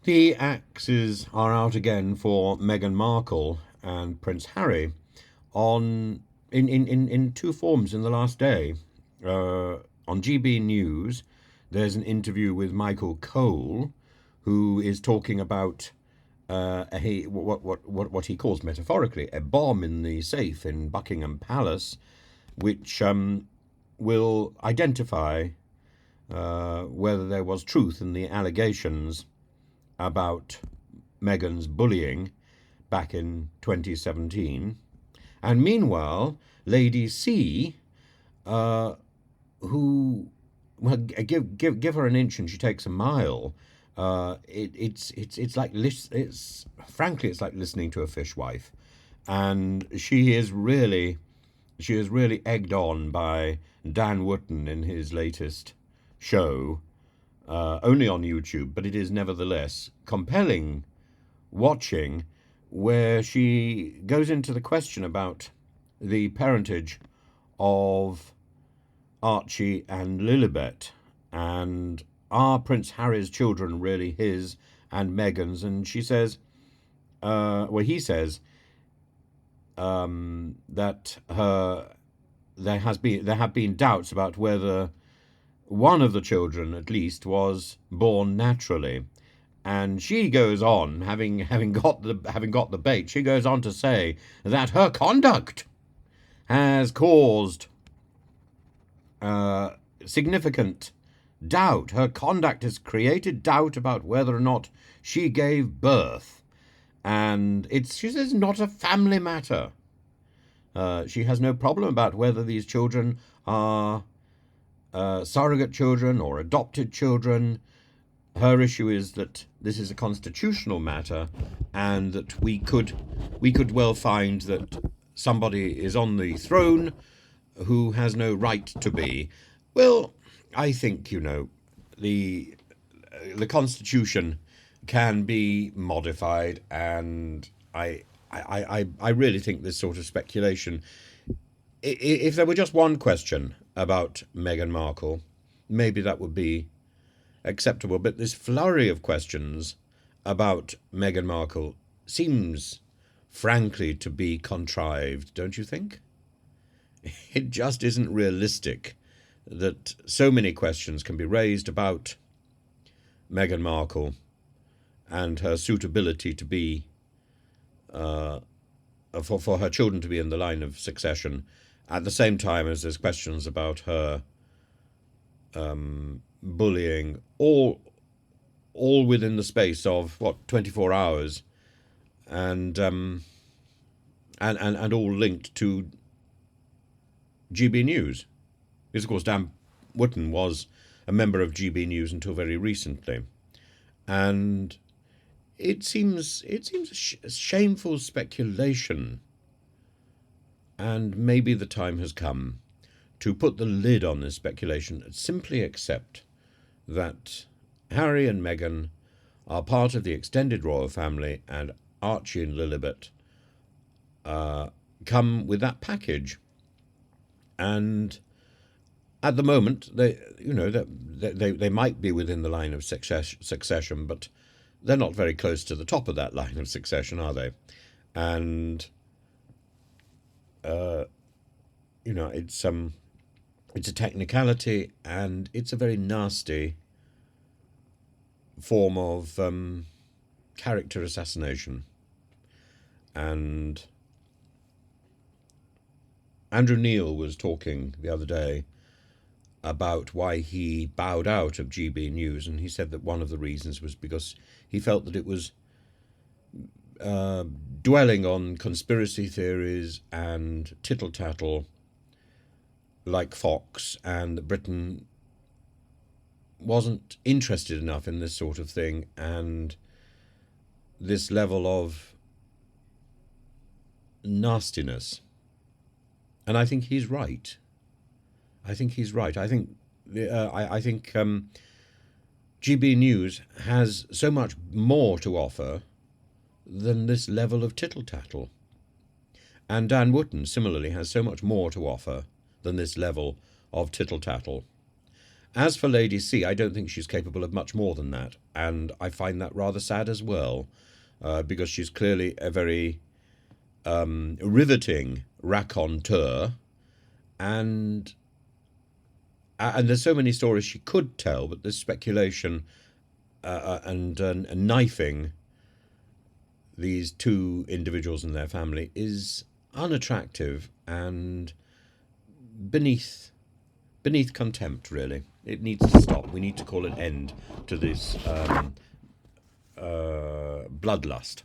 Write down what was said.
The axes are out again for Meghan Markle and Prince Harry on in two forms in the last day. On GB News, there's an interview with Michael Cole, who is talking about what he calls metaphorically a bomb in the safe in Buckingham Palace, which will identify whether there was truth in the allegations about Meghan's bullying back in 2017. And meanwhile, Lady C, who well, give her an inch and she takes a mile. It's like it's frankly it's like listening to a fishwife, and she is really egged on by Dan Wotton in his latest show, only on YouTube, but it is nevertheless compelling watching, where she goes into the question about the parentage of Archie and Lilibet, and are Prince Harry's children really his and Meghan's? And she says, he says that there have been doubts about whether one of the children, at least, was born naturally. And she goes on, having got the bait. She goes on to say that her conduct has caused significant doubt. Her conduct has created doubt about whether or not she gave birth, and she says, not a family matter. She has no problem about whether these children are surrogate children or adopted children. Her issue is that this is a constitutional matter, and that we could well find that somebody is on the throne who has no right to be. Well, I think the Constitution can be modified, and I really think this sort of speculation. If there were just one question about Meghan Markle, maybe that would be acceptable. But this flurry of questions about Meghan Markle seems, frankly, to be contrived, don't you think? It just isn't realistic that so many questions can be raised about Meghan Markle and her suitability to be for her children to be in the line of succession, at the same time as there's questions about her bullying, all within the space of 24 hours, and all linked to GB News. Because of course Dan Wotton was a member of GB News until very recently, and it seems a shameful speculation, and maybe the time has come to put the lid on this speculation and simply accept that Harry and Meghan are part of the extended royal family, and Archie and Lilibet come with that package. And at the moment, they might be within the line of succession, but they're not very close to the top of that line of succession, are they? And it's a technicality, and it's a very nasty form of character assassination. And Andrew Neil was talking the other day about why he bowed out of GB News, and he said that one of the reasons was because he felt that it was dwelling on conspiracy theories and tittle-tattle like Fox, and that Britain wasn't interested enough in this sort of thing, and this level of nastiness. And I think he's right. I think GB News has so much more to offer than this level of tittle-tattle. And Dan Wotton similarly has so much more to offer than this level of tittle-tattle. As for Lady C, I don't think she's capable of much more than that. and I find that rather sad as well, because she's clearly a very riveting raconteur, and there's so many stories she could tell, but there's speculation and knifing these two individuals and their family is unattractive and beneath contempt, really. It needs to stop. We need to call an end to this bloodlust.